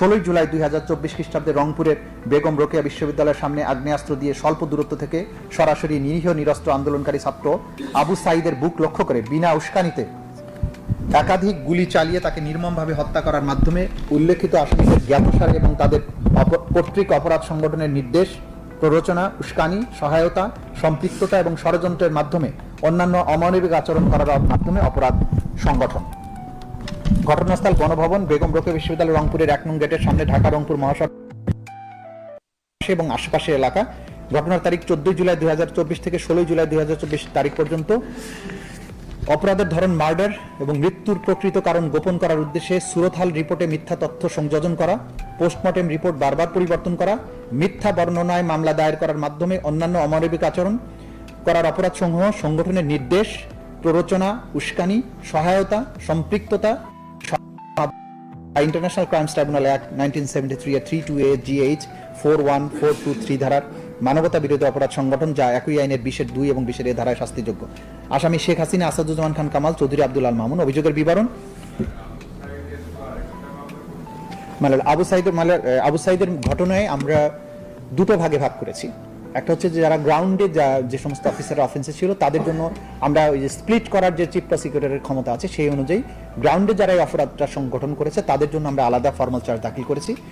16 জুলাই 2024 খ্রিস্টাব্দে রংপুরের বেগম রোকেয়া বিশ্ববিদ্যালয়ের সামনে আগ্নেয়াস্ত্র দিয়ে স্বল্প দূরত্ব থেকে সরাসরি নিরীহ নিরস্ত্র আন্দোলনকারী ছাত্র আবু সাঈদের বুক লক্ষ্য করে বিনা উস্কানিতে একাধিক গুলি চালিয়ে তাকে নির্মমভাবে হত্যা করার মাধ্যমে উল্লেখিত আসামিদের জ্ঞাতসারে এবং তাদের কর্তৃক অপরাধ সংগঠনের নির্দেশ, প্ররোচনা, উস্কানি, সহায়তা, সম্পৃক্ততা এবং ষড়যন্ত্রের মাধ্যমে অন্যান্য অমানবিক আচরণ করার মাধ্যমে অপরাধ সংগঠন। ঘটনাস্থল গণভবন, বেগম রোকেয়া বিশ্ববিদ্যালয়, রংপুরের 1 নং গেটের সামনে, ঢাকা রংপুর মহাসড়ক এবং আশেপাশের এলাকা। ঘটনার তারিখ 14 জুলাই 2024 থেকে 16 জুলাই 2024 তারিখ পর্যন্ত। অপরাধের ধরন মার্ডার এবং মৃত্যুর প্রকৃত কারণ গোপন করার উদ্দেশ্যে সুরতহাল রিপোর্টে মিথ্যা তথ্য সংযোজন করা, পোস্টমর্টেম রিপোর্ট বারবার পরিবর্তন করা, মিথ্যা বর্ণনায় মামলা দায়ের করার মাধ্যমে অন্যান্য অমানবিক আচরণ করার অপরাধসমূহ সংগঠনের নির্দেশ, প্ররোচনা, উস্কানি, সহায়তা, সম্পৃক্ততা, ইন্টারন্যাশনাল ক্রাইমস ট্রাইব্যুনাল অ্যাক্ট 1973 এর 32A GH 41423 ধারার মানবতা বিরোধী অপরাধ সংগঠন, যা একই আইনের 20-2 এবং 20-A ধারায় শাস্তিযোগ্য। আসামি শেখ হাসিনা, আসাদুজ্জামান খান কামাল, চৌধুরী আব্দুল আল মামুন। অভিযোগের বিবরণ: আবু সাঈদের ঘটনায় আমরা দুটো ভাগে ভাগ করেছি। একটা হচ্ছে যে যারা গ্রাউন্ডে যে সমস্ত অফিসাররা অফেন্সে ছিল তাদের জন্য আমরা ওই যে স্প্লিট করার যে চিফ প্রসিকিউটরের ক্ষমতা আছে সেই অনুযায়ী গ্রাউন্ডে যারা এই অপরাধটা সংগঠন করেছে তাদের জন্য আমরা আলাদা ফর্মাল চার্জ দাখিল করেছি।